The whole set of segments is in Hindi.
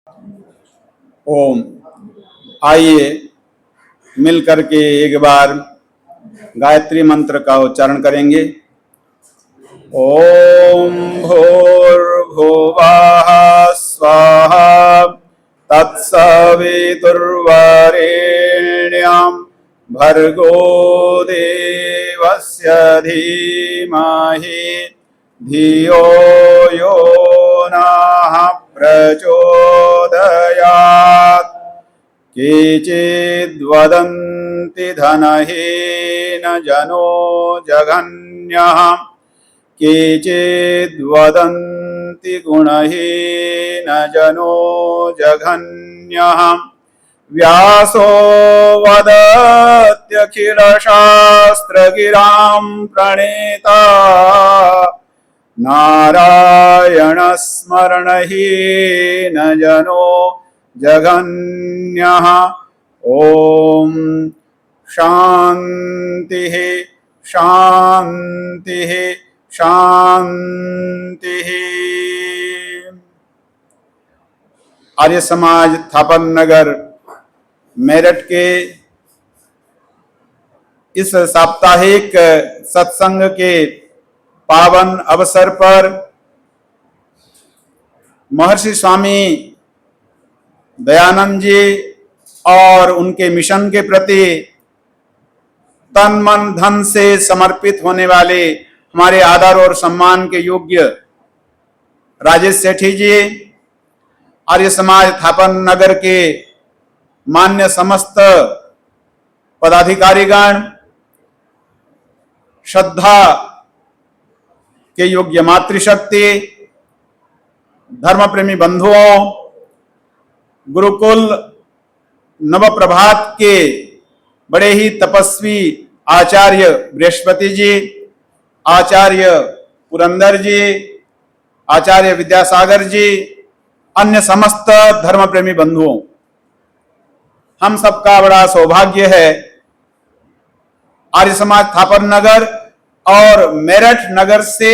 ओम। आइए मिलकर के एक बार गायत्री मंत्र का उच्चारण करेंगे। ओम भूर्भुवः स्वाहा तत्सवितुर्वरेण्यं भर्गो देवस्य धीमहि धियो यो नः प्रचोदयात्। केचिद्वदन्ति धनहीन जनो जघन्यः केचिद्वदन्ति गुणहीन जनो जघन्यः। व्यासो वदत्यखिलशास्त्रगिरां प्रणेता नारायण स्मरणहीन जनो जघन्यः। ओम शांतिः शांतिः शांतिः। आर्य समाज थापर नगर मेरठ के इस साप्ताहिक सत्संग के पावन अवसर पर महर्षि स्वामी दयानंद जी और उनके मिशन के प्रति तन मन धन से समर्पित होने वाले हमारे आदर और सम्मान के योग्य राजेश सेठी जी, आर्य समाज थापर नगर के मान्य समस्त पदाधिकारीगण, श्रद्धा के योग्य मातृशक्ति, धर्म प्रेमी बंधुओं, गुरुकुल नवप्रभात के बड़े ही तपस्वी आचार्य बृहस्पति जी, आचार्य पुरंदर जी, आचार्य विद्यासागर जी, अन्य समस्त धर्म प्रेमी बंधुओं, हम सबका बड़ा सौभाग्य है आर्य समाज थापर नगर और मेरठ नगर से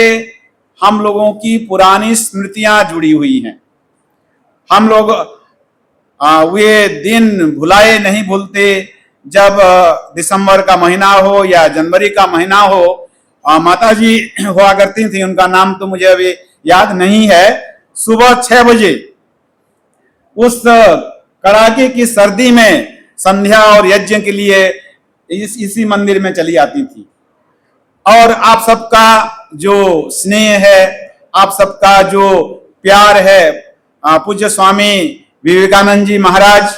हम लोगों की पुरानी स्मृतियां जुड़ी हुई हैं। हम लोग वे दिन भुलाए नहीं भूलते जब दिसंबर का महीना हो या जनवरी का महीना हो। माता जी हुआ करती थी, उनका नाम तो मुझे अभी याद नहीं है, सुबह 6 बजे उस कड़ाके की सर्दी में संध्या और यज्ञ के लिए इसी मंदिर में चली आती थी। और आप सबका जो स्नेह है, आप सबका जो प्यार है, पूज्य स्वामी विवेकानंद जी महाराज,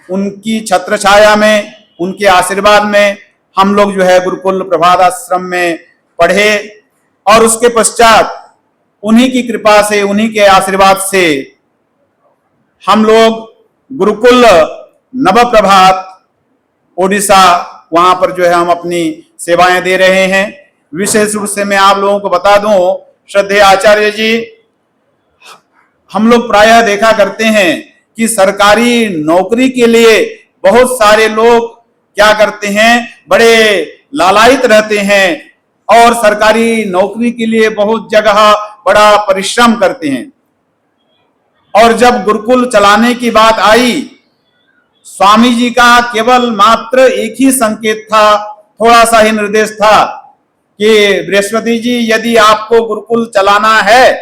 उनकी छत्र छाया में, उनके आशीर्वाद में हम लोग जो है गुरुकुल प्रभात आश्रम में पढ़े और उसके पश्चात उन्हीं की कृपा से, उन्हीं के आशीर्वाद से हम लोग गुरुकुल नवप्रभात ओडिशा, वहां पर जो है हम अपनी सेवाएं दे रहे हैं। विशेष रूप से मैं आप लोगों को बता दूं, श्रद्धेय आचार्य जी, हम लोग प्रायः देखा करते हैं कि सरकारी नौकरी के लिए बहुत सारे लोग क्या करते हैं, बड़े लालायित रहते हैं और सरकारी नौकरी के लिए बहुत जगह बड़ा परिश्रम करते हैं। और जब गुरुकुल चलाने की बात आई, स्वामी जी का केवल मात्र एक ही संकेत था, थोड़ा सा ही निर्देश था कि बृहस्पति जी, यदि आपको गुरुकुल चलाना है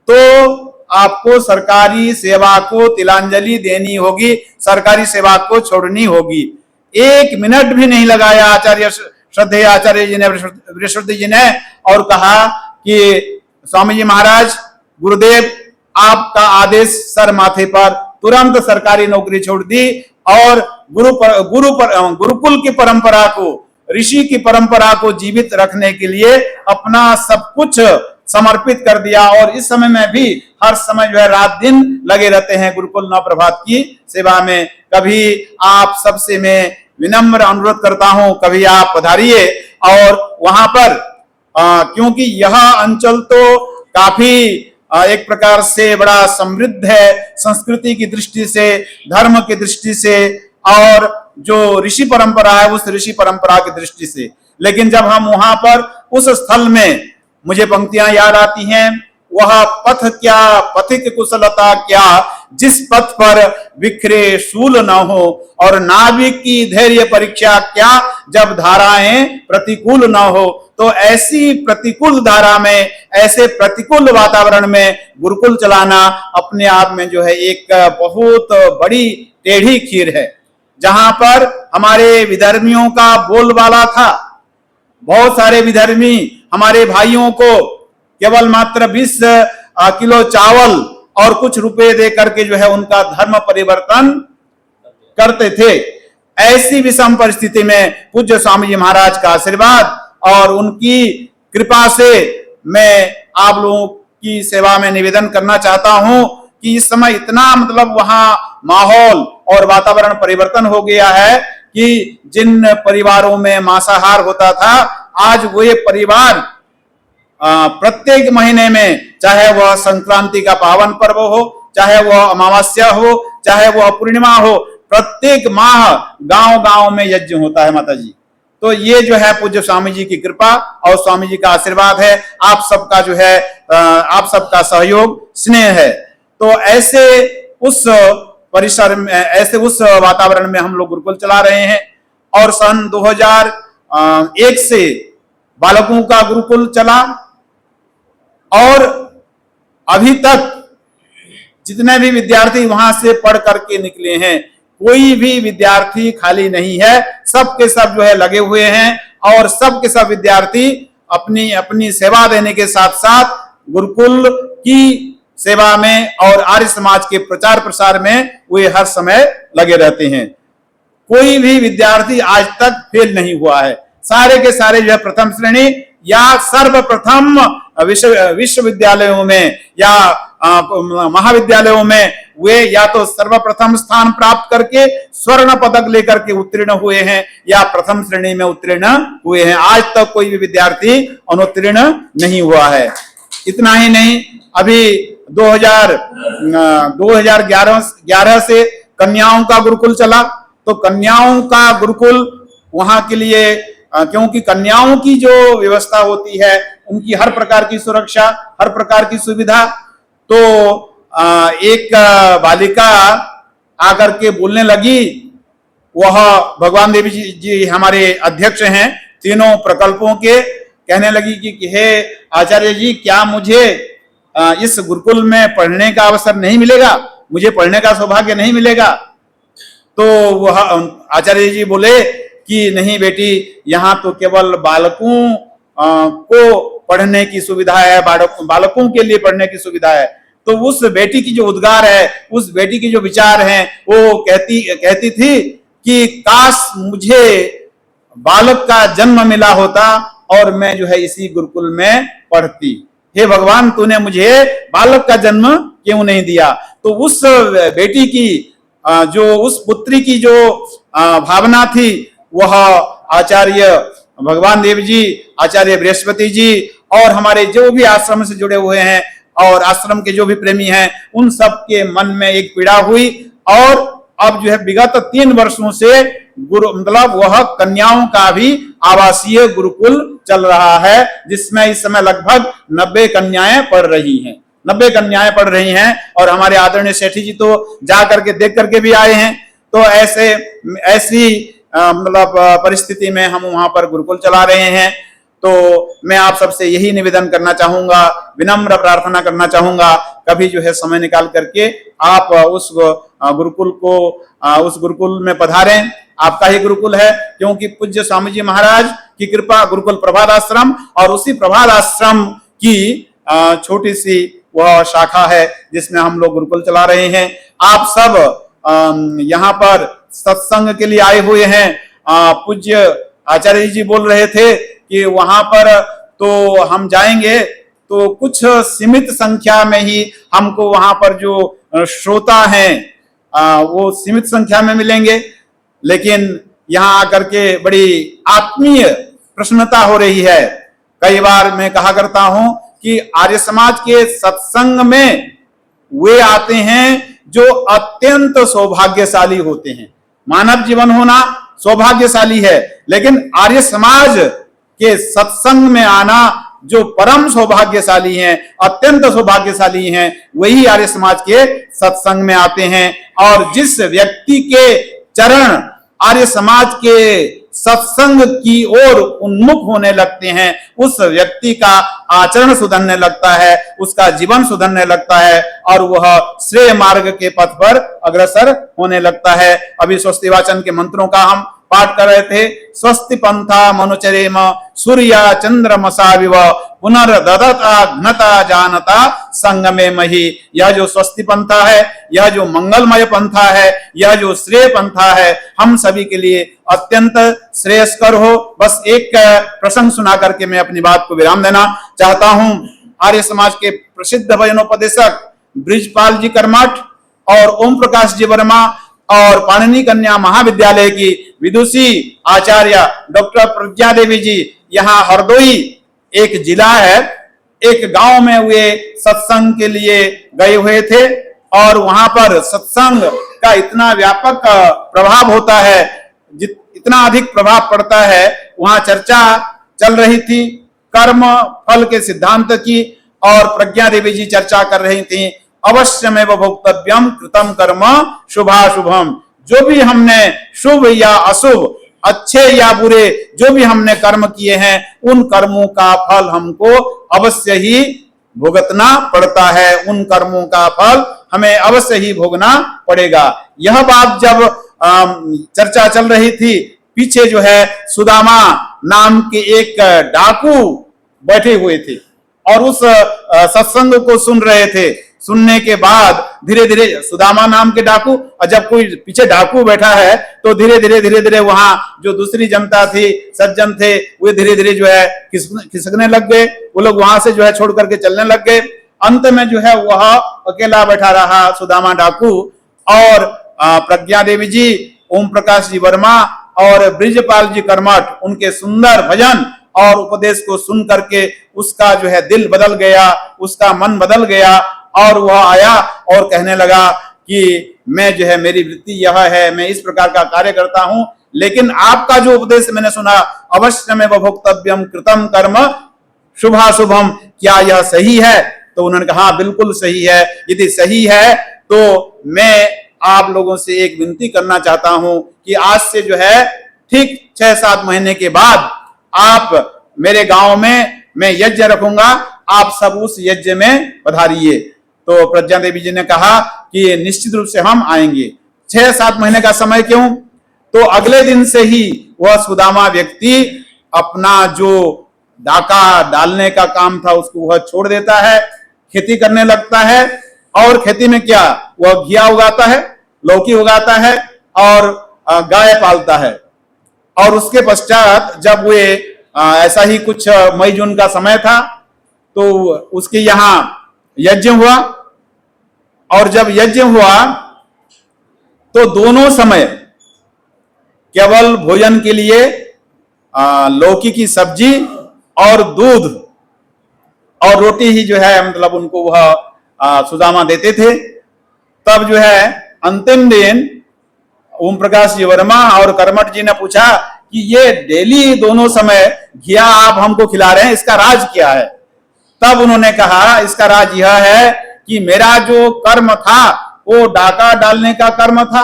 तो आपको सरकारी सेवा को तिलांजलि देनी होगी, सरकारी सेवा को छोड़नी होगी। 1 मिनट भी नहीं लगाया आचार्य, श्रद्धेय आचार्य जी ने, बृहस्पति जी ने, और कहा कि स्वामी जी महाराज, गुरुदेव, आपका आदेश सर माथे पर, तुरंत सरकारी नौकरी छोड़ दी और गुरुकुल की परंपरा को, ऋषि की परंपरा को जीवित रखने के लिए अपना सब कुछ समर्पित कर दिया। और इस समय में भी हर समय जो है रात दिन लगे रहते हैं गुरुकुल नवप्रभात की सेवा में। कभी आप सबसे मैं विनम्र अनुरोध करता हूं, कभी आप पधारिए और वहां पर क्योंकि यह अंचल तो काफी एक प्रकार से बड़ा समृद्ध है, संस्कृति की दृष्टि से, धर्म की दृष्टि से और जो ऋषि परंपरा है उस ऋषि परंपरा की दृष्टि से। लेकिन जब हम वहां पर उस स्थल में, मुझे पंक्तियां याद आती हैं, वह पथ क्या, पथिक कुशलता क्या, जिस पथ पर बिखरे शूल न हो, और नाविक की धैर्य परीक्षा क्या जब धाराएं प्रतिकूल न हो। तो ऐसी प्रतिकूल धारा में, ऐसे प्रतिकूल वातावरण में गुरुकुल चलाना अपने आप में जो है एक बहुत बड़ी टेढ़ी खीर है, जहां पर हमारे विधर्मियों का बोलबाला था। बहुत सारे विधर्मी हमारे भाइयों को केवल मात्र 20 किलो चावल और कुछ रुपए दे करके जो है उनका धर्म परिवर्तन करते थे। ऐसी विषम परिस्थिति में पूज्य स्वामी जी महाराज का आशीर्वाद और उनकी कृपा से मैं आप लोगों की सेवा में निवेदन करना चाहता हूं कि इस समय इतना मतलब वहां माहौल और वातावरण परिवर्तन हो गया है कि जिन परिवारों में मांसाहार होता था, आज वो परिवार प्रत्येक महीने में, चाहे वह संक्रांति का पावन पर्व हो, चाहे वह अमावस्या हो, चाहे वह पूर्णिमा हो, प्रत्येक माह गांव गांव में यज्ञ होता है माता जी। तो ये जो है पूज्य स्वामी जी की कृपा और स्वामी जी का आशीर्वाद है, आप सबका जो है आप सबका सहयोग स्नेह है। तो ऐसे उस परिसर में, ऐसे उस वातावरण में हम लोग गुरुकुल चला रहे हैं। और सन 2001 से बालकों का गुरुकुल चला, और अभी तक जितने भी विद्यार्थी वहां से पढ़ करके निकले हैं, कोई भी विद्यार्थी खाली नहीं है। सब के सब जो है लगे हुए हैं, और सब के सब विद्यार्थी अपनी अपनी सेवा देने के साथ साथ गुरुकुल की सेवा में और आर्य समाज के प्रचार प्रसार में वे हर समय लगे रहते हैं। कोई भी विद्यार्थी आज तक फेल नहीं हुआ है। सारे के सारे जो है प्रथम श्रेणी या सर्वप्रथम विश्वविद्यालयों में या महाविद्यालयों में वे या तो सर्वप्रथम स्थान प्राप्त करके स्वर्ण पदक लेकर के उत्तीर्ण हुए हैं, या प्रथम श्रेणी में उत्तीर्ण हुए हैं। आज तक कोई भी विद्यार्थी अनुत्तीर्ण नहीं हुआ है। इतना ही नहीं, अभी 2011 से कन्याओं का गुरुकुल चला। तो कन्याओं का गुरुकुल वहां के लिए, क्योंकि कन्याओं की जो व्यवस्था होती है, उनकी हर प्रकार की सुरक्षा, हर प्रकार की सुविधा। तो एक बालिका आकर के बोलने लगी, वह भगवान देवी जी हमारे अध्यक्ष हैं तीनों प्रकल्पों के, कहने लगी कि हे आचार्य जी, क्या मुझे इस गुरुकुल में पढ़ने का अवसर नहीं मिलेगा, मुझे पढ़ने का सौभाग्य नहीं मिलेगा? तो वह आचार्य जी बोले कि नहीं बेटी, यहाँ तो केवल बालकों को पढ़ने की सुविधा है, बालकों के लिए पढ़ने की सुविधा है। तो उस बेटी की जो उद्गार है, उस बेटी की जो विचार है, वो कहती थी कि काश मुझे बालक का जन्म मिला होता और मैं जो है इसी गुरुकुल में पढ़ती। हे भगवान, तूने मुझे बालक का जन्म क्यों नहीं दिया? तो उस बेटी की जो, उस पुत्री की जो भावना थी, वह आचार्य भगवान देव जी, आचार्य बृहस्पति जी और हमारे जो भी आश्रम से जुड़े हुए हैं और आश्रम के जो भी प्रेमी हैं, उन सब के मन में एक पीड़ा हुई। और अब जो है विगत 3 वर्षों से मतलब वह कन्याओं का भी आवासीय गुरुकुल चल रहा है, जिसमें इस समय लगभग 90 कन्याएं पढ़ रही हैं। 90 कन्याएं पढ़ रही हैं, और हमारे आदरणीय सेठी जी तो जा करके देख करके भी आए हैं। तो ऐसी मतलब परिस्थिति में हम वहां पर गुरुकुल चला रहे हैं। तो मैं आप सबसे यही निवेदन करना चाहूंगा, विनम्र प्रार्थना करना चाहूंगा, कभी जो है समय निकाल करके आप उस गुरुकुल में पधारें। आपका ही गुरुकुल है, क्योंकि पूज्य स्वामी जी महाराज की कृपा, गुरुकुल प्रभात आश्रम और उसी प्रभात आश्रम की छोटी सी वह शाखा है जिसमें हम लोग गुरुकुल चला रहे हैं। आप सब यहाँ पर सत्संग के लिए आए हुए हैं। पूज्य आचार्य जी बोल रहे थे कि वहां पर तो हम जाएंगे तो कुछ सीमित संख्या में ही हमको वहां पर जो श्रोता हैं वो सीमित संख्या में मिलेंगे, लेकिन यहाँ आकर के बड़ी आत्मीय प्रसन्नता हो रही है। कई बार मैं कहा करता हूं कि आर्य समाज के सत्संग में वे आते हैं जो अत्यंत सौभाग्यशाली होते हैं। मानव जीवन होना सौभाग्यशाली है, लेकिन आर्य समाज के सत्संग में आना जो परम सौभाग्यशाली हैं, अत्यंत सौभाग्यशाली हैं, वही आर्य समाज के सत्संग में आते हैं। और जिस व्यक्ति के चरण आर्य समाज के सत्संग की ओर उन्मुख होने लगते हैं, उस व्यक्ति का आचरण सुधरने लगता है, उसका जीवन सुधरने लगता है और वह श्रेय मार्ग के पथ पर अग्रसर होने लगता है। अभी स्वस्ति वाचन के मंत्रों का हम पाठ कर रहे थे। स्वस्ति पंथा मनुचरेम सूर्या चंद्रमसा विव पुनर्ददता घ्नता जानता संगमे मही। यह जो स्वस्ति पंथा है, यह जो मंगलमय पंथा है, यह जो श्रेय पंथा है, हम सभी के लिए अत्यंत श्रेयस्कर हो। बस एक प्रसंग सुना करके मैं अपनी बात को विराम देना चाहता हूं। आर्य समाज के प्रसिद्ध भजनोपदेशक ब्रिजपाल जी कर्मठ और ओम प्रकाश जी वर्मा और पाणिनि कन्या महाविद्यालय की विदुषी आचार्य डॉक्टर प्रज्ञा देवी जी यहाँ हरदोई एक जिला है, एक गांव में वे सत्संग के लिए गए हुए थे और वहां पर सत्संग का इतना व्यापक प्रभाव होता है, इतना अधिक प्रभाव पड़ता है। वहां चर्चा चल रही थी कर्म फल के सिद्धांत की और प्रज्ञा देवी जी चर्चा कर रही थी अवश्यमेव भोक्तव्यम कृतम कर्म शुभाशुभम। जो भी हमने शुभ या अशुभ, अच्छे या बुरे, जो भी हमने कर्म किए हैं, उन कर्मों का फल हमको अवश्य ही भुगतना पड़ता है, उन कर्मों का फल हमें अवश्य ही भोगना पड़ेगा। यह बात जब चर्चा चल रही थी, पीछे जो है सुदामा नाम के एक डाकू बैठे हुए थे और उस सत्संग को सुन रहे थे। सुनने के बाद धीरे धीरे सुदामा नाम के डाकू, और जब कोई पीछे डाकू बैठा है तो धीरे धीरे वहां जो दूसरी जनता थी, सज्जन थे, वे धीरे धीरे जो है खिसकने लग गए। वो लोग वहां से जो है छोड़ करके चलने लग गए। अंत में जो है वह अकेला बैठा रहा सुदामा डाकू और प्रज्ञा देवी जी, ओम प्रकाश जी वर्मा और ब्रिजपाल जी कर्मठ उनके सुंदर भजन और उपदेश को सुन करके उसका जो है दिल बदल गया, उसका मन बदल गया और वह आया और कहने लगा कि मैं जो है, मेरी वृत्ति यह है, मैं इस प्रकार का कार्य करता हूं, लेकिन आपका जो उपदेश मैंने सुना अवश्यमेव भोक्तव्यम कृतम कर्म शुभाशुभम, क्या यह सही है? तो उन्होंने कहा हाँ बिल्कुल सही है। यदि सही है तो मैं आप लोगों से एक विनती करना चाहता हूं कि आज से जो है ठीक 6-7 महीने के बाद आप मेरे गांव में मैं यज्ञ रखूंगा, आप सब उस यज्ञ में पधारिए। तो प्रज्ञा देवी जी ने कहा कि निश्चित रूप से हम आएंगे। 6-7 महीने का समय क्यों? तो अगले दिन से ही वह सुदामा व्यक्ति अपना जो डाका डालने का काम था उसको वह छोड़ देता है, खेती करने लगता है। और खेती में क्या, वह घिया उगाता है, लौकी उगाता है और गाय पालता है। और उसके पश्चात जब वे ऐसा ही कुछ मई जून का समय था तो उसके यहाँ यज्ञ हुआ और जब यज्ञ हुआ तो दोनों समय केवल भोजन के लिए लौकी की सब्जी और दूध और रोटी ही जो है मतलब उनको वह सुदामा देते थे। तब जो है अंतिम दिन ओम प्रकाश जी वर्मा और कर्मठ जी ने पूछा कि ये डेली दोनों समय घिया आप हमको खिला रहे हैं, इसका राज क्या है? तब उन्होंने कहा इसका राज यह है कि मेरा जो कर्म था वो डाका डालने का कर्म था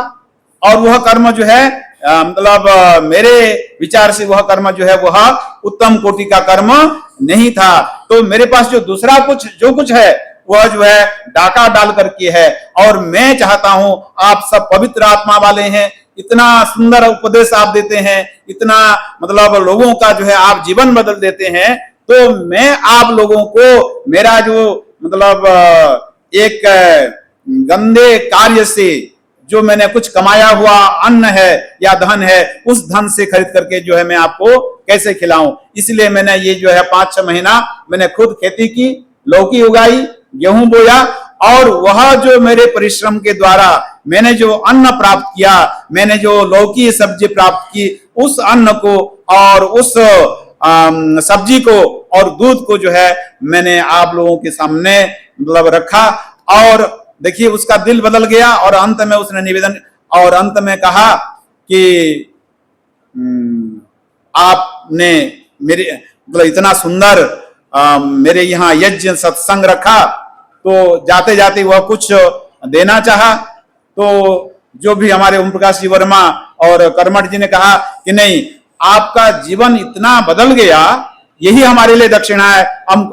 और वह कर्म जो है मतलब मेरे विचार से वह कर्म जो है वह उत्तम कोटि का कर्म नहीं था। तो मेरे पास जो दूसरा कुछ जो कुछ है वह जो है डाका डाल करके है। और मैं चाहता हूं, आप सब पवित्र आत्मा वाले हैं, इतना सुंदर उपदेश आप देते हैं, इतना मतलब लोगों का जो है आप जीवन बदल देते हैं, तो मैं आप लोगों को मेरा जो मतलब एक गंदे कार्य से जो मैंने कुछ कमाया हुआ अन्न है या धन है, उस धन से खरीद करके जो है मैं आपको कैसे खिलाऊं। इसलिए मैंने ये जो है 5-6 महीना मैंने खुद खेती की, लौकी उगाई, गेहूं बोया और वह जो मेरे परिश्रम के द्वारा मैंने जो अन्न प्राप्त किया, मैंने जो लौकी सब्जी प्राप्त की, उस अन्न को और उस सब्जी को और दूध को जो है मैंने आप लोगों के सामने मतलब रखा। और देखिए उसका दिल बदल गया और अंत में उसने निवेदन और अंत में कहा कि आपने मेरे मतलब इतना सुंदर मेरे यहाँ यज्ञ सत्संग रखा, तो जाते जाते वह कुछ देना चाहा। तो जो भी हमारे ओम प्रकाश जी वर्मा और कर्मठ जी ने कहा कि नहीं, आपका जीवन इतना बदल गया, यही हमारे लिए दक्षिणा है,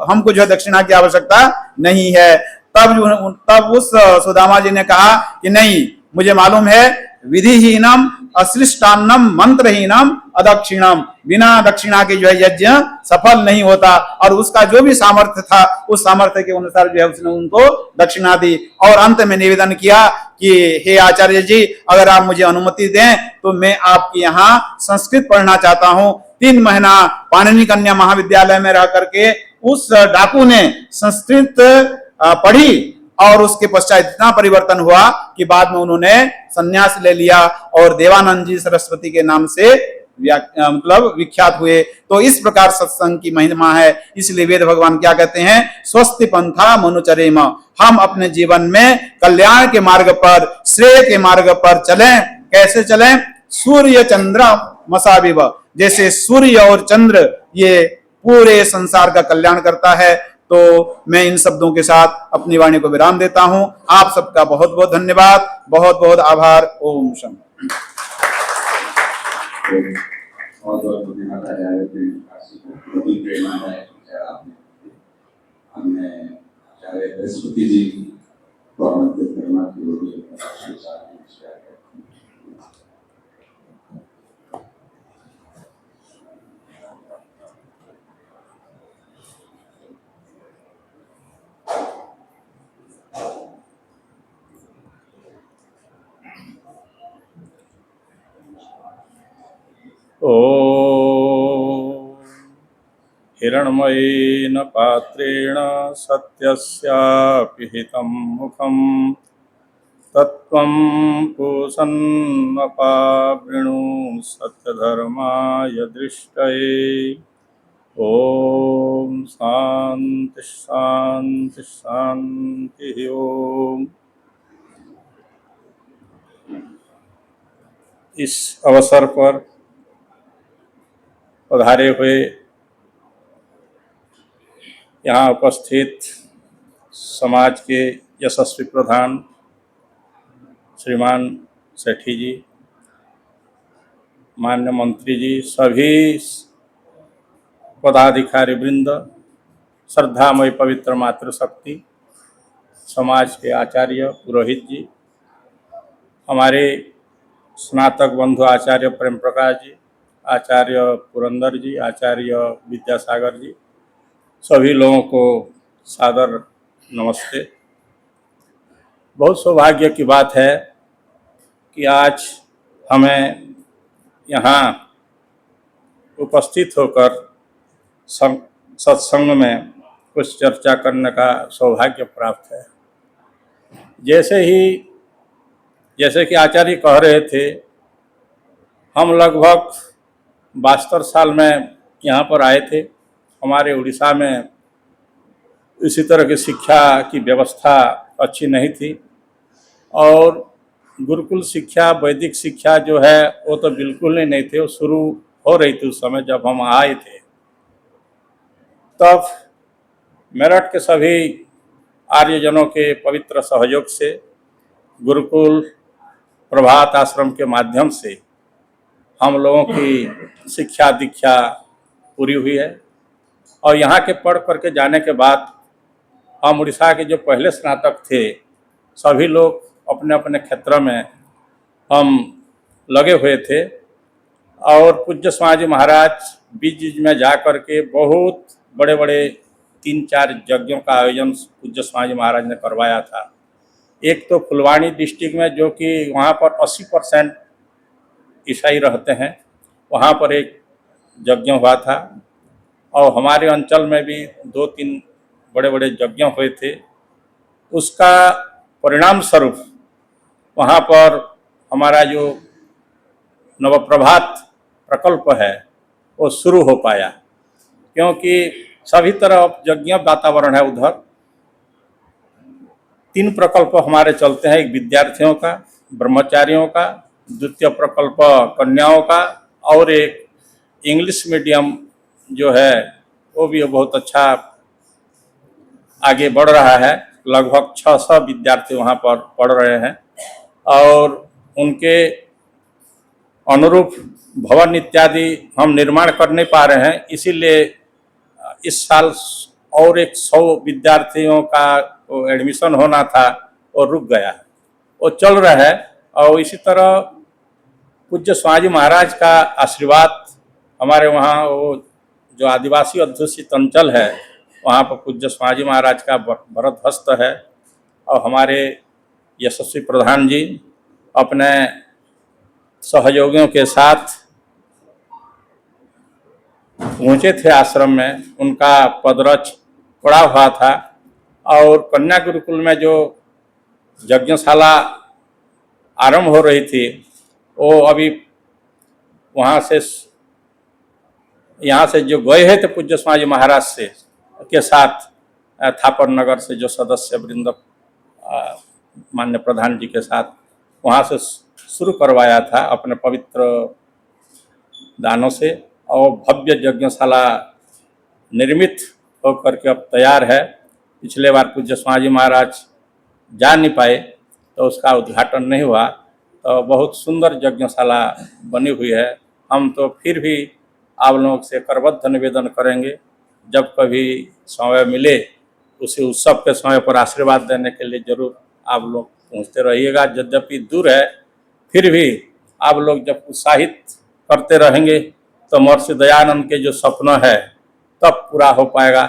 हमको जो है दक्षिणा की आवश्यकता नहीं है। तब उस सुदामा जी ने कहा कि नहीं, मुझे मालूम है, विधिहीनम अश्लिष्टान्नम मंत्रहीनम अदक्षिणम, बिना दक्षिणा के जो है यज्ञ सफल नहीं होता। और उसका जो भी सामर्थ्य था, उस सामर्थ्य के अनुसार जो है उसने उनको दक्षिणा दी। और अंत में निवेदन किया कि हे आचार्य जी, अगर आप मुझे अनुमति दें तो मैं आपके यहाँ संस्कृत पढ़ना चाहता हूँ। 3 महीना पाणिनि कन्या महाविद्यालय में रह करके उस डाकू ने संस्कृत पढ़ी, और उसके पश्चात इतना परिवर्तन हुआ कि बाद में उन्होंने संन्यास ले लिया और देवानंद जी सरस्वती के नाम से मतलब विख्यात हुए। तो इस प्रकार सत्संग की महिमा है। इसलिए वेद भगवान क्या कहते हैं, स्वस्ति पंथा मनुचरेम, हम अपने जीवन में कल्याण के मार्ग पर, श्रेय के मार्ग पर चलें। कैसे चलें? सूर्य चंद्र मसाविव, जैसे सूर्य और चंद्र ये पूरे संसार का कल्याण करता है। तो मैं इन शब्दों के साथ अपनी वाणी को विराम देता हूं। आप सबका बहुत बहुत धन्यवाद, बहुत बहुत आभार। ओम शंकर। बहुत बहुत धन्यवाद आचार्य प्रेरणा है हमने आचार्य बृहस्पति जी को आमंत्रित करना की हिरण्मयेन पात्रेण सत्यस्यापि हितं मुखं तत्त्वं पूषन्नपावृणु सत्यधर्माय दृष्टये। ओम शांति शांति शांति। ओम। इस अवसर पर पधारे हुए यहाँ उपस्थित समाज के यशस्वी प्रधान श्रीमान सेठी जी, मान्य मंत्री जी, सभी पदाधिकारी वृंद, श्रद्धामय पवित्र मातृशक्ति, समाज के आचार्य पुरोहित जी, हमारे स्नातक बंधु आचार्य प्रेम प्रकाश जी, आचार्य पुरंदर जी, आचार्य विद्यासागर जी, सभी लोगों को सादर नमस्ते। बहुत सौभाग्य की बात है कि आज हमें यहाँ उपस्थित होकर सत्संग में कुछ चर्चा करने का सौभाग्य प्राप्त है। जैसे कि आचार्य कह रहे थे, हम लगभग 72 साल में यहाँ पर आए थे। हमारे उड़ीसा में इसी तरह की शिक्षा की व्यवस्था अच्छी नहीं थी, और गुरुकुल शिक्षा, वैदिक शिक्षा जो है वो तो बिल्कुल ही नहीं थे। वो शुरू हो रही थी उस समय जब हम आए थे। तब मेरठ के सभी आर्यजनों के पवित्र सहयोग से गुरुकुल प्रभात आश्रम के माध्यम से हम लोगों की शिक्षा दीक्षा पूरी हुई है। और यहाँ के पढ़ करके जाने के बाद हम उड़ीसा के जो पहले स्नातक थे, सभी लोग अपने अपने क्षेत्र में हम लगे हुए थे। और पूज्य स्वामी महाराज बीच में जा कर के बहुत बड़े बड़े 3-4 यज्ञों का आयोजन पूज्य स्वामी महाराज ने करवाया था। एक तो फुलवाणी डिस्ट्रिक्ट में, जो कि वहाँ पर 80% ईसाई रहते हैं, वहाँ पर एक यज्ञ हुआ था। और हमारे अंचल में भी 2-3 बड़े बड़े यज्ञ हुए थे। उसका परिणाम स्वरूप वहाँ पर हमारा जो नवप्रभात प्रकल्प है वो शुरू हो पाया, क्योंकि सभी तरफ यज्ञ वातावरण है। उधर 3 प्रकल्प हमारे चलते हैं, एक विद्यार्थियों का, ब्रह्मचारियों का, द्वितीय प्रकल्प कन्याओं का, और एक इंग्लिश मीडियम जो है वो भी बहुत अच्छा आगे बढ़ रहा है। लगभग 600 विद्यार्थी वहाँ पर पढ़ रहे हैं और उनके अनुरूप भवन इत्यादि हम निर्माण कर नहीं पा रहे हैं, इसीलिए इस साल और एक 100 विद्यार्थियों का एडमिशन होना था और रुक गया है, वो चल रहा है। और इसी तरह पूज्य स्वामी महाराज का आशीर्वाद हमारे वहाँ, वो जो आदिवासी अध्युषित अंचल है वहाँ पर पूज्य स्वामी महाराज का भरत हस्त है। और हमारे यशस्वी प्रधान जी अपने सहयोगियों के साथ पहुँचे थे आश्रम में, उनका पदरच पड़ा हुआ था। और कन्या गुरुकुल में जो यज्ञशाला आरंभ हो रही थी वो अभी वहाँ से यहाँ से जो गए हैं तो पूज्य स्वामी महाराज से के साथ थापर नगर से जो सदस्य वृंद मान्य प्रधान जी के साथ वहाँ से शुरू करवाया था अपने पवित्र दानों से। और भव्य यज्ञशाला निर्मित होकर के अब तैयार है। पिछले बार पूज्य स्वामी महाराज जा नहीं पाए तो उसका उद्घाटन नहीं हुआ, तो बहुत सुंदर यज्ञशाला बनी हुई है। हम तो फिर भी आप लोगों से करबद्ध निवेदन करेंगे, जब कभी समय मिले उसी उत्सव के समय पर आशीर्वाद देने के लिए जरूर आप लोग पहुँचते रहिएगा। यद्यपि दूर है फिर भी आप लोग जब उत्साहित करते रहेंगे तो महर्षि दयानंद के जो सपना है तब पूरा हो पाएगा।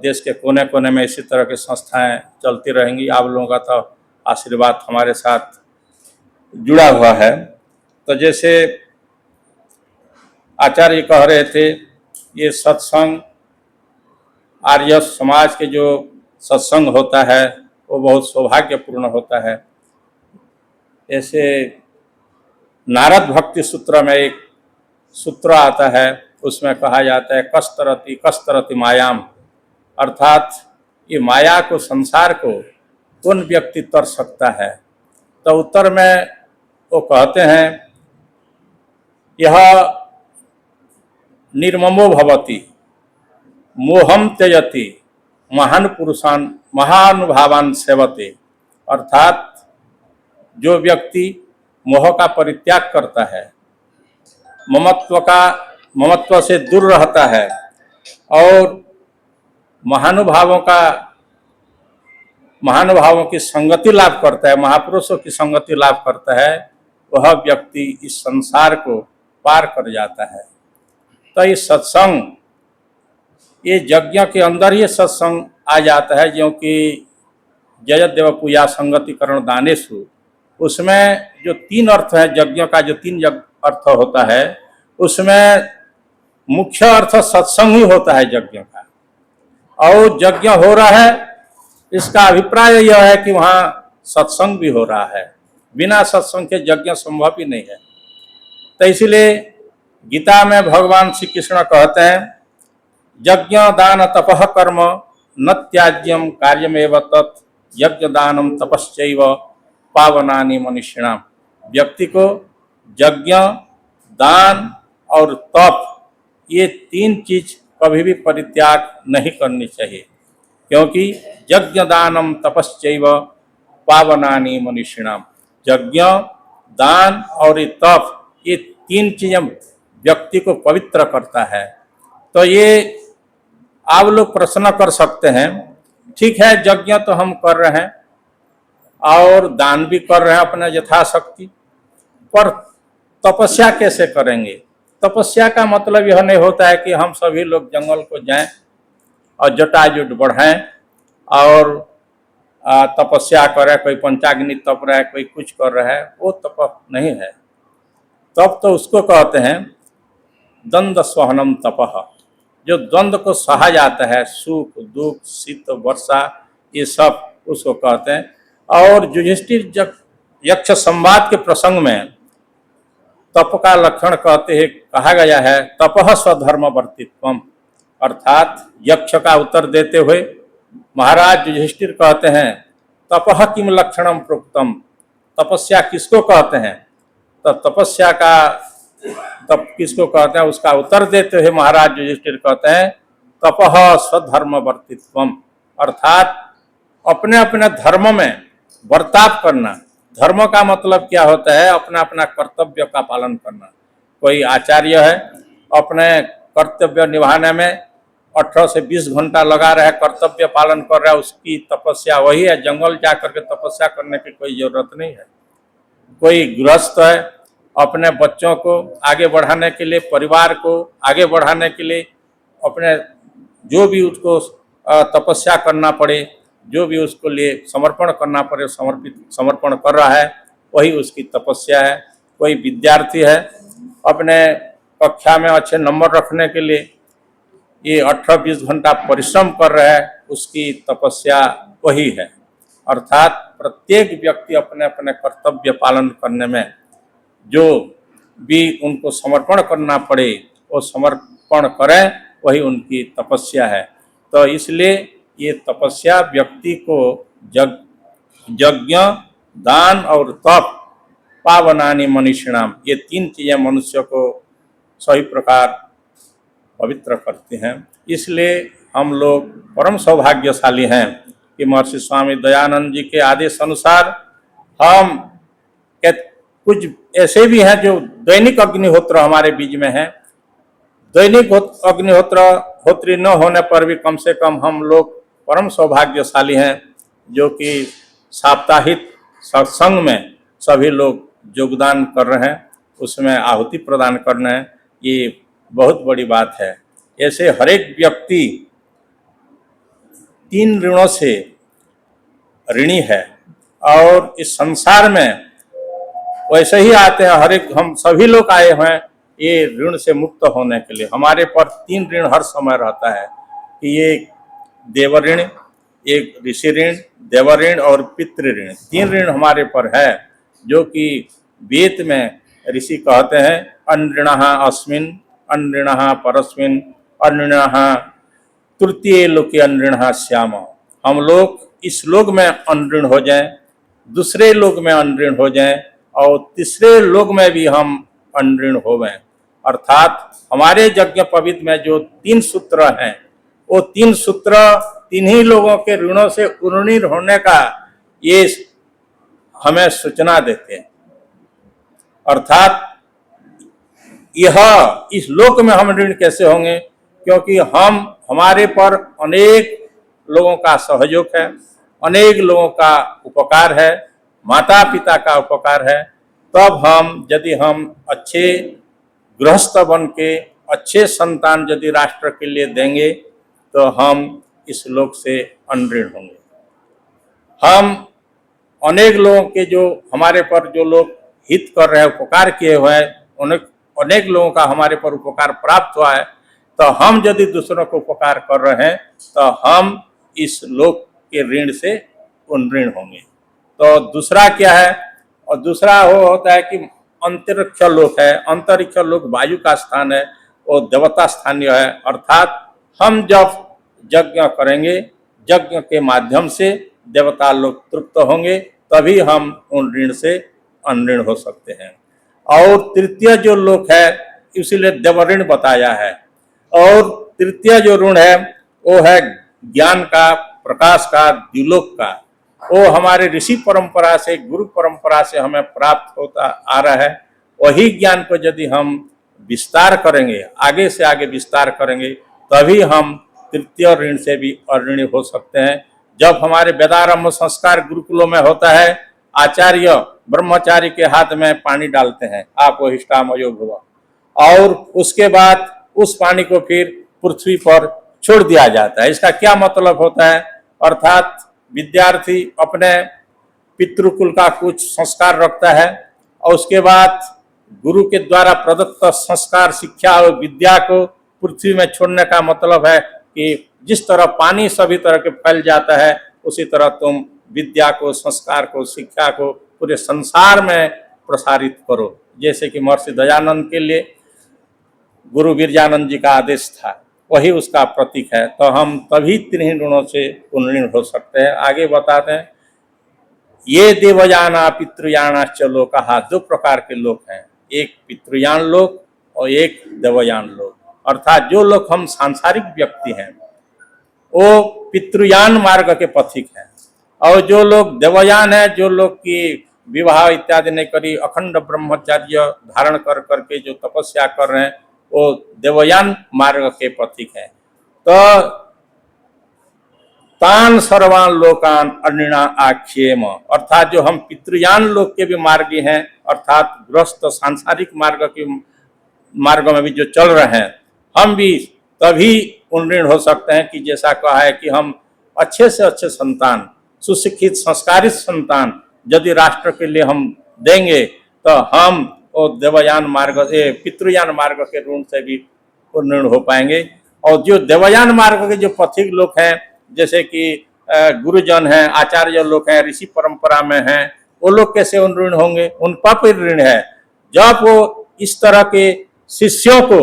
देश के कोने कोने में इसी तरह की संस्थाएं चलती रहेंगी। आप लोगों का तो आशीर्वाद हमारे साथ जुड़ा हुआ है। तो जैसे आचार्य कह रहे थे, ये सत्संग आर्य समाज के जो सत्संग होता है वो बहुत सौभाग्यपूर्ण होता है। ऐसे नारद भक्ति सूत्र में एक सूत्र आता है, उसमें कहा जाता है कस्तरति मायाम, अर्थात ये माया को, संसार को कौन व्यक्ति तर सकता है। तो उत्तर में वो कहते हैं यह निर्ममो भवति मोहम त्यजति महानुभावान सेवते, अर्थात जो व्यक्ति मोह का परित्याग करता है, ममत्व से दूर रहता है और महानुभावों की संगति लाभ करता है, महापुरुषों की संगति लाभ करता है, वह व्यक्ति इस संसार को पार कर जाता है। तो इस सत्संग, ये यज्ञ के अंदर ये सत्संग आ जाता है, क्योंकि जयदेव पूजा संगतिकरण दानेशु, उसमें जो 3 अर्थ है यज्ञ का, जो 3 अर्थ होता है उसमें मुख्य अर्थ सत्संग ही होता है यज्ञ का। और यज्ञ हो रहा है इसका अभिप्राय यह है कि वहाँ सत्संग भी हो रहा है, बिना सत्संग के यज्ञ संभव ही नहीं है। तो इसलिए गीता में भगवान श्री कृष्ण कहते हैं यज्ञ दान तपः कर्म न त्याज्यम कार्यमेव तत् यज्ञ दानम तपश्चैव पावनानि मनुष्याणाम। व्यक्ति को यज्ञ, दान और तप, ये 3 चीज कभी भी परित्याग नहीं करनी चाहिए, क्योंकि यज्ञ दानम तपश्चैव पावनानि मनुष्याणाम। यज्ञ, दान और ये तप, ये 3 चीजें व्यक्ति को पवित्र करता है। तो ये आप लोग प्रश्न कर सकते हैं, ठीक है यज्ञ तो हम कर रहे हैं और दान भी कर रहे हैं अपने यथाशक्ति, पर तपस्या कैसे करेंगे? तपस्या का मतलब यह नहीं होता है कि हम सभी लोग जंगल को जाएं और जटाजुट बढ़ाएं और तपस्या करें, कोई पंचाग्नि तप रहा है, कोई कुछ कर रहा है, वो तप नहीं है। तप तो उसको कहते हैं द्वंद स्वहनम तपः, जो द्वंद्व को सहा जाता है, सुख दुख शीत वर्षा, ये सब उसको कहते हैं। और युधिष्ठिर यक्ष संवाद के प्रसंग में तप का लक्षण कहते हैं, कहा गया है तपः स्वधर्मवर्तित्वम, अर्थात यक्ष का उत्तर देते हुए महाराज युधिष्ठिर कहते हैं तपः किम लक्षणम प्रोक्तम, तपस्या किसको कहते हैं? तो तपस्या का तप किसको कहते हैं, उसका उत्तर देते हुए महाराज युधिष्ठिर कहते हैं तपः स्वधर्मवर्तित्वम, अर्थात अपने अपने धर्म में बर्ताव करना। धर्म का मतलब क्या होता है? अपना अपना कर्तव्य का पालन करना। कोई आचार्य है, अपने कर्तव्य निभाने में 18 से 20 घंटा लगा रहा है, कर्तव्य पालन कर रहा है, उसकी तपस्या वही है। जंगल जा करके तपस्या करने की कोई जरूरत नहीं है। कोई गृहस्थ है, अपने बच्चों को आगे बढ़ाने के लिए, परिवार को आगे बढ़ाने के लिए, अपने जो भी उसको तपस्या करना पड़े, जो भी उसको लिए समर्पण करना पड़े, समर्पण कर रहा है, वही उसकी तपस्या है। कोई विद्यार्थी है, अपने कक्षा में अच्छे नंबर रखने के लिए ये 18-20 घंटा परिश्रम कर रहा है, उसकी तपस्या वही है। अर्थात प्रत्येक व्यक्ति अपने अपने कर्तव्य पालन करने में जो भी उनको समर्पण करना पड़े वो समर्पण करें, वही उनकी तपस्या है। तो इसलिए ये तपस्या व्यक्ति को यज्ञ, दान और तप पावनानि मनीषिणाम, ये 3 चीजें मनुष्य को सही प्रकार पवित्र करते हैं। इसलिए हम लोग परम सौभाग्यशाली हैं कि महर्षि स्वामी दयानंद जी के आदेश अनुसार हम कुछ ऐसे भी हैं जो दैनिक अग्निहोत्र हमारे बीच में हैं। दैनिक अग्निहोत्री न होने पर भी कम से कम हम लोग परम सौभाग्यशाली हैं, जो कि साप्ताहिक सत्संग में सभी लोग योगदान कर रहे हैं, उसमें आहुति प्रदान कर रहे हैं। ये बहुत बड़ी बात है। ऐसे हर एक व्यक्ति 3 ऋणों से ऋणी है और इस संसार में वैसे ही आते हैं। हर एक हम सभी लोग आए हैं ये ऋण से मुक्त होने के लिए। हमारे पर 3 ऋण हर समय रहता है कि ये देव ऋण, एक ऋषि ऋण, देव ऋण और पितृ ऋण। 3 ऋण हमारे पर है, जो कि वेद में ऋषि कहते हैं अनृणः अस्मिन्, अनृणः परस्मिन्, अनृणः तृतीय लोके अनृणः श्याम। हम लोग इस लोक में अनऋण हो जाएं, दूसरे लोक में अनऋण हो जाएं और तीसरे लोक में भी हम अनऋण होवें। अर्थात हमारे यज्ञ पवित्र में जो 3 सूत्र हैं, वो 3 सूत्र 3 ही लोगों के ऋणों से उन्नीत होने का ये हमें सूचना देते हैं। अर्थात यह इस लोक में हम ऋण कैसे होंगे? क्योंकि हमारे पर अनेक लोगों का सहयोग है, अनेक लोगों का उपकार है, माता पिता का उपकार है। तब यदि हम अच्छे गृहस्थ बन के अच्छे संतान यदि राष्ट्र के लिए देंगे तो हम इस लोक से अनऋण होंगे। हम अनेक लोगों के जो हमारे पर जो लोग हित कर रहे हैं, उपकार किए हुए हैं, अनेक लोगों का हमारे पर उपकार प्राप्त हुआ है, तो हम यदि दूसरों को उपकार कर रहे हैं तो हम इस लोक के ऋण से उन्ऋण होंगे। तो दूसरा क्या है? और दूसरा वो होता है कि अंतरिक्ष लोक है। अंतरिक्ष लोक वायु का स्थान है, वो देवता स्थानीय है। अर्थात हम जब यज्ञ करेंगे, यज्ञ के माध्यम से देवता लोग तृप्त होंगे, तभी हम उन ऋण से अनऋण हो सकते हैं। और तृतीय जो लोक है, इसीलिए देव ऋण बताया है। और तृतीय जो ऋण है वो है ज्ञान का, प्रकाश का, द्युलोक का। वो हमारे ऋषि परंपरा से, गुरु परंपरा से हमें प्राप्त होता आ रहा है। वही ज्ञान को यदि हम विस्तार करेंगे, आगे से आगे विस्तार करेंगे, तभी हम तृतीय ऋण से भी अऋणी हो सकते हैं। जब हमारे वेदारंभ संस्कार गुरुकुलों में होता है, आचार्य ब्रह्मचारी के हाथ में पानी डालते हैं, आप वो हिष्टामयो भव, और उसके बाद उस पानी को फिर पृथ्वी पर छोड़ दिया जाता है। इसका क्या मतलब होता है? अर्थात विद्यार्थी अपने पितृकुल का कुछ संस्कार रखता है और उसके बाद गुरु के द्वारा प्रदत्त संस्कार, शिक्षा और विद्या को पृथ्वी में छोड़ने का मतलब है कि जिस तरह पानी सभी तरह के फैल जाता है, उसी तरह तुम विद्या को, संस्कार को, शिक्षा को पूरे संसार में प्रसारित करो। जैसे कि महर्षि दयानंद के लिए गुरु वीरजानंद जी का आदेश था, वही उसका प्रतीक है। तो हम तभी 3 ऋणों से उन्नीत हो सकते हैं। आगे बताते हैं, ये देवयाना पितृयानाश्च लोकाः, 2 प्रकार के लोक हैं, एक पितृयान लोक और एक देवयान लोक। अर्थात जो लोग हम सांसारिक व्यक्ति हैं, वो पितृयान मार्ग के पथिक हैं। और जो लोग देवयान है, जो लोग की विवाह इत्यादि नहीं करी, अखंड ब्रह्मचर्य धारण कर करके जो तपस्या कर रहे हैं, वो देवयान मार्ग के पथिक हैं। तो तान सर्वान लोकान अनिणा आख्येम, अर्थात जो हम पितृयान लोक के भी मार्गी हैं, अर्थात गृहस्थ सांसारिक मार्ग में भी जो चल रहे हैं, हम भी तभी उन्नीर्ण हो सकते हैं कि जैसा कहा है कि हम अच्छे से अच्छे संतान, सुशिक्षित संस्कारित संतान यदि राष्ट्र के लिए हम देंगे तो हम वो देवयान मार्ग पितृयान मार्ग के ऋण से भी उन्नीर्ण हो पाएंगे। और जो देवयान मार्ग के जो पथिक लोग हैं, जैसे कि गुरुजन हैं, आचार्य लोग हैं, ऋषि परंपरा में हैं, वो लोग कैसे उन्नीर्ण होंगे? उनका भी ऋण है। जब वो इस तरह के शिष्यों को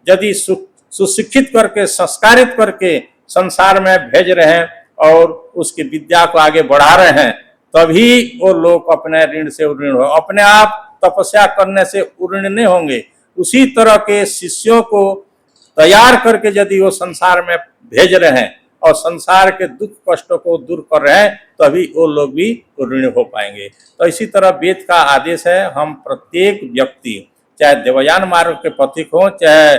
यदि सुशिक्षित करके, संस्कारित करके संसार में भेज रहे हैं और उसकी विद्या को आगे बढ़ा रहे हैं, तभी वो लोग अपने ऋण से उन्नीर्ण हो। अपने आप तपस्या करने से उन्नीर्ण नहीं होंगे। उसी तरह के शिष्यों को तैयार करके यदि वो संसार में भेज रहे हैं और संसार के दुख कष्टों को दूर कर रहे हैं, तभी वो लोग भी उन्नीर्ण हो पाएंगे। तो इसी तरह वेद का आदेश है, हम प्रत्येक व्यक्ति, चाहे देवयान मार्ग के पथिक हों, चाहे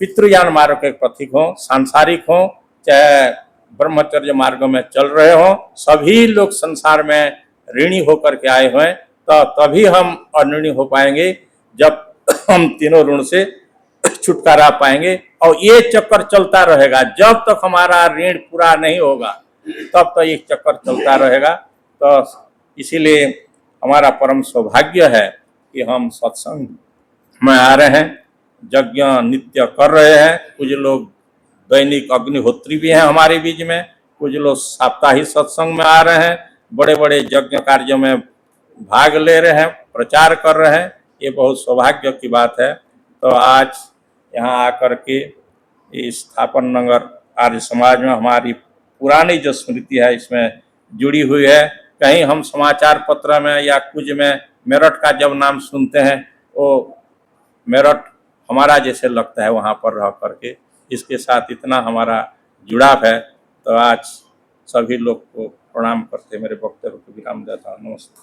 पितृयान मार्ग के पथिक हों, सांसारिक हों, चाहे ब्रह्मचर्य मार्ग में चल रहे हों, सभी लोग संसार में ऋणी होकर के आए हुए हैं। तो तभी हम अऋणी हो पाएंगे जब हम तीनों ऋण से छुटकारा पाएंगे। और ये चक्कर चलता रहेगा जब तक हमारा ऋण पूरा नहीं होगा, तब तक ये चक्कर चलता रहेगा। तो इसीलिए हमारा परम सौभाग्य है कि हम सत्संग में आ रहे हैं, यज्ञ नित्य कर रहे हैं। कुछ लोग दैनिक अग्निहोत्री भी हैं हमारे बीच में, कुछ लोग साप्ताहिक सत्संग में आ रहे हैं, बड़े बड़े यज्ञ कार्यों में भाग ले रहे हैं, प्रचार कर रहे हैं। ये बहुत सौभाग्य की बात है। तो आज यहाँ आकर के इस स्थापन नगर आर्य समाज में हमारी पुरानी जो स्मृति है इसमें जुड़ी हुई है। कहीं हम समाचार पत्र में या कुछ में मेरठ का जब नाम सुनते हैं, वो मेरठ हमारा जैसे लगता है वहाँ पर रह करके। इसके साथ इतना हमारा जुड़ाव है। तो आज सभी लोग को प्रणाम करते मेरे वक्तव्य को विराम देता हूँ। नमस्ते।